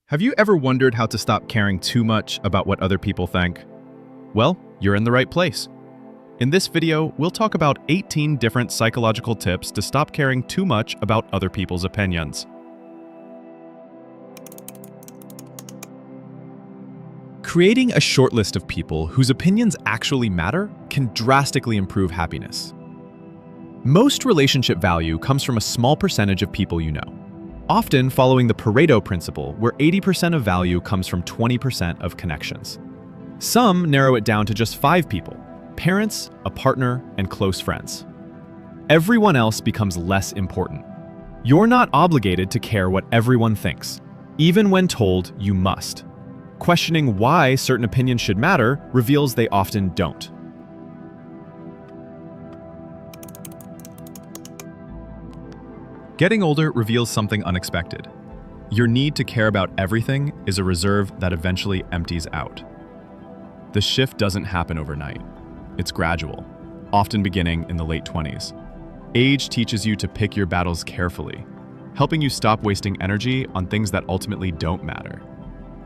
Have you ever wondered how to stop caring too much about what other people think? Well, you're in the right place. In this video, we'll talk about 18 different psychological tips to stop caring too much about other people's opinions. Creating a short list of people whose opinions actually matter can drastically improve happiness. Most relationship value comes from a small percentage of people you know, often following the Pareto principle, where 80% of value comes from 20% of connections. Some narrow it down to just 5 people: parents, a partner, and close friends. Everyone else becomes less important. You're not obligated to care what everyone thinks, even when told you must. Questioning why certain opinions should matter reveals they often don't. Getting older reveals something unexpected. Your need to care about everything is a reserve that eventually empties out. The shift doesn't happen overnight. It's gradual, often beginning in the late 20s. Age teaches you to pick your battles carefully, helping you stop wasting energy on things that ultimately don't matter.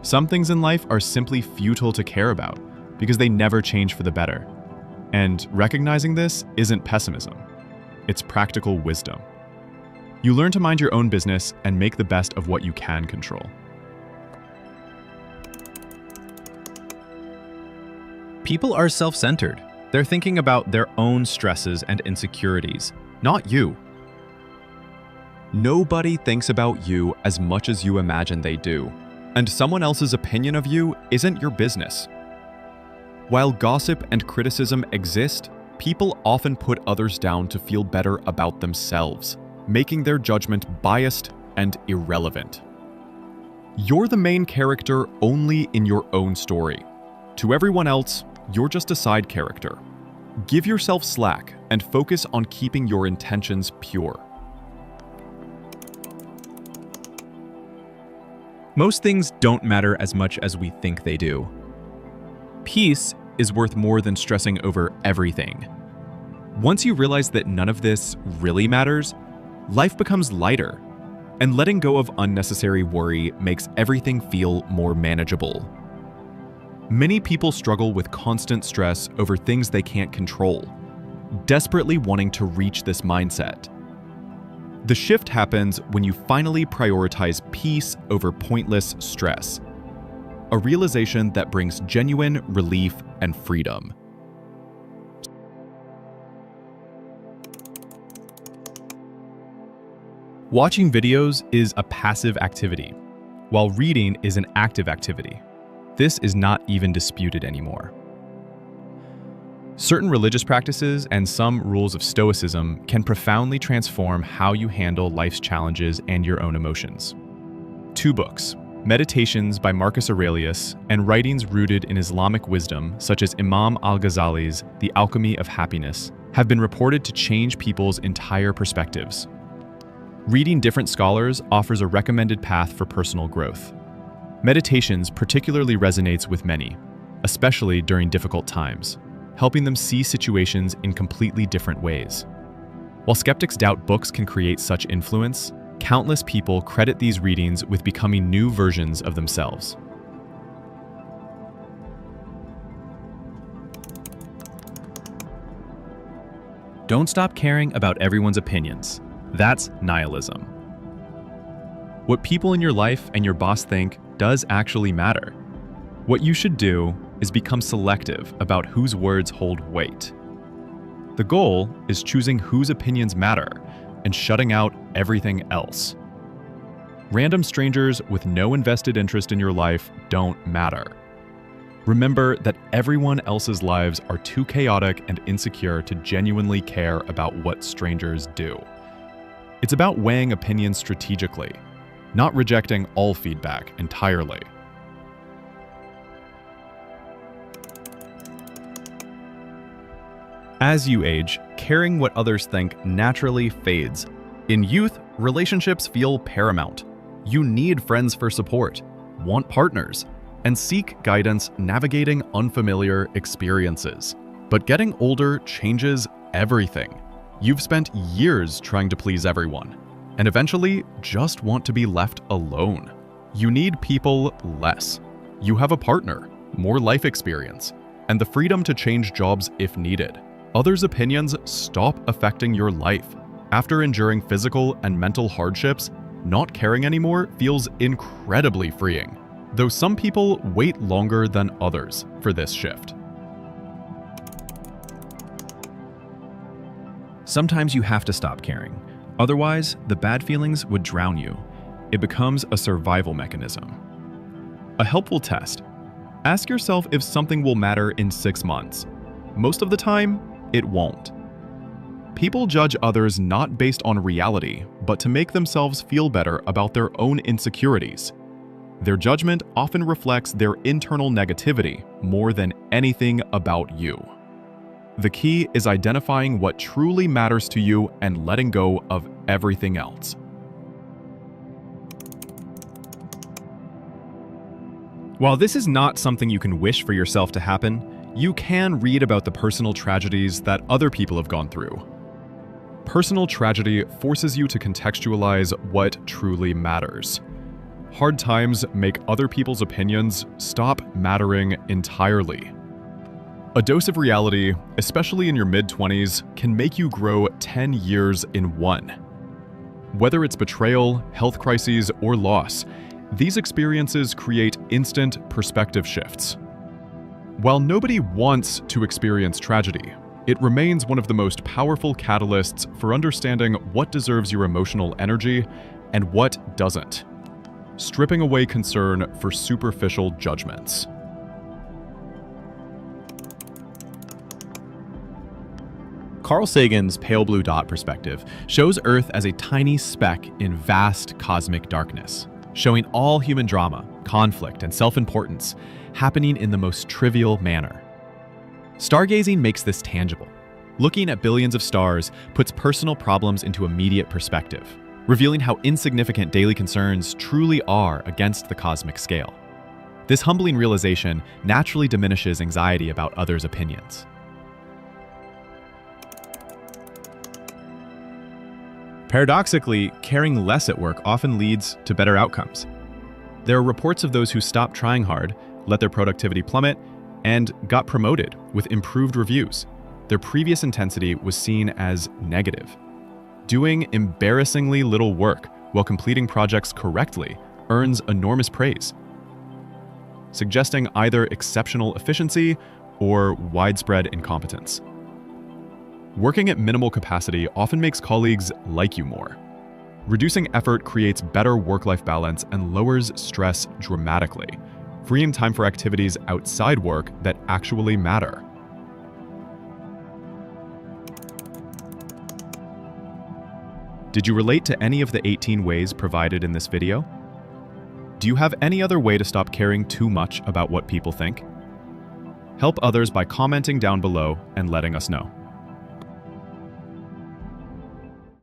Some things in life are simply futile to care about because they never change for the better. And recognizing this isn't pessimism. It's practical wisdom. You learn to mind your own business and make the best of what you can control. People are self-centered. They're thinking about their own stresses and insecurities, not you. Nobody thinks about you as much as you imagine they do, and someone else's opinion of you isn't your business. While gossip and criticism exist, people often put others down to feel better about themselves, making their judgment biased and irrelevant. You're the main character only in your own story. To everyone else, you're just a side character. Give yourself slack and focus on keeping your intentions pure. Most things don't matter as much as we think they do. Peace is worth more than stressing over everything. Once you realize that none of this really matters, life becomes lighter, and letting go of unnecessary worry makes everything feel more manageable. Many people struggle with constant stress over things they can't control, desperately wanting to reach this mindset. The shift happens when you finally prioritize peace over pointless stress, a realization that brings genuine relief and freedom. Watching videos is a passive activity, while reading is an active activity. This is not even disputed anymore. Certain religious practices and some rules of stoicism can profoundly transform how you handle life's challenges and your own emotions. 2 books, Meditations by Marcus Aurelius and writings rooted in Islamic wisdom, such as Imam al-Ghazali's The Alchemy of Happiness, have been reported to change people's entire perspectives. Reading different scholars offers a recommended path for personal growth. Meditations particularly resonates with many, especially during difficult times, helping them see situations in completely different ways. While skeptics doubt books can create such influence, countless people credit these readings with becoming new versions of themselves. Don't stop caring about everyone's opinions. That's nihilism. What people in your life and your boss think does actually matter. What you should do is become selective about whose words hold weight. The goal is choosing whose opinions matter and shutting out everything else. Random strangers with no invested interest in your life don't matter. Remember that everyone else's lives are too chaotic and insecure to genuinely care about what strangers do. It's about weighing opinions strategically, not rejecting all feedback entirely. As you age, caring what others think naturally fades. In youth, relationships feel paramount. You need friends for support, want partners, and seek guidance navigating unfamiliar experiences. But getting older changes everything. You've spent years trying to please everyone, and eventually just want to be left alone. You need people less. You have a partner, more life experience, and the freedom to change jobs if needed. Others' opinions stop affecting your life. After enduring physical and mental hardships, not caring anymore feels incredibly freeing, though some people wait longer than others for this shift. Sometimes you have to stop caring. Otherwise, the bad feelings would drown you. It becomes a survival mechanism. A helpful test. Ask yourself if something will matter in 6 months. Most of the time, it won't. People judge others not based on reality, but to make themselves feel better about their own insecurities. Their judgment often reflects their internal negativity more than anything about you. The key is identifying what truly matters to you and letting go of everything else. While this is not something you can wish for yourself to happen, you can read about the personal tragedies that other people have gone through. Personal tragedy forces you to contextualize what truly matters. Hard times make other people's opinions stop mattering entirely. A dose of reality, especially in your mid-20s, can make you grow 10 years in one. Whether it's betrayal, health crises, or loss, these experiences create instant perspective shifts. While nobody wants to experience tragedy, it remains one of the most powerful catalysts for understanding what deserves your emotional energy and what doesn't, stripping away concern for superficial judgments. Carl Sagan's pale blue dot perspective shows Earth as a tiny speck in vast cosmic darkness, showing all human drama, conflict, and self-importance happening in the most trivial manner. Stargazing makes this tangible. Looking at billions of stars puts personal problems into immediate perspective, revealing how insignificant daily concerns truly are against the cosmic scale. This humbling realization naturally diminishes anxiety about others' opinions. Paradoxically, caring less at work often leads to better outcomes. There are reports of those who stopped trying hard, let their productivity plummet, and got promoted with improved reviews. Their previous intensity was seen as negative. Doing embarrassingly little work while completing projects correctly earns enormous praise, suggesting either exceptional efficiency or widespread incompetence. Working at minimal capacity often makes colleagues like you more. Reducing effort creates better work-life balance and lowers stress dramatically, freeing time for activities outside work that actually matter. Did you relate to any of the 18 ways provided in this video? Do you have any other way to stop caring too much about what people think? Help others by commenting down below and letting us know.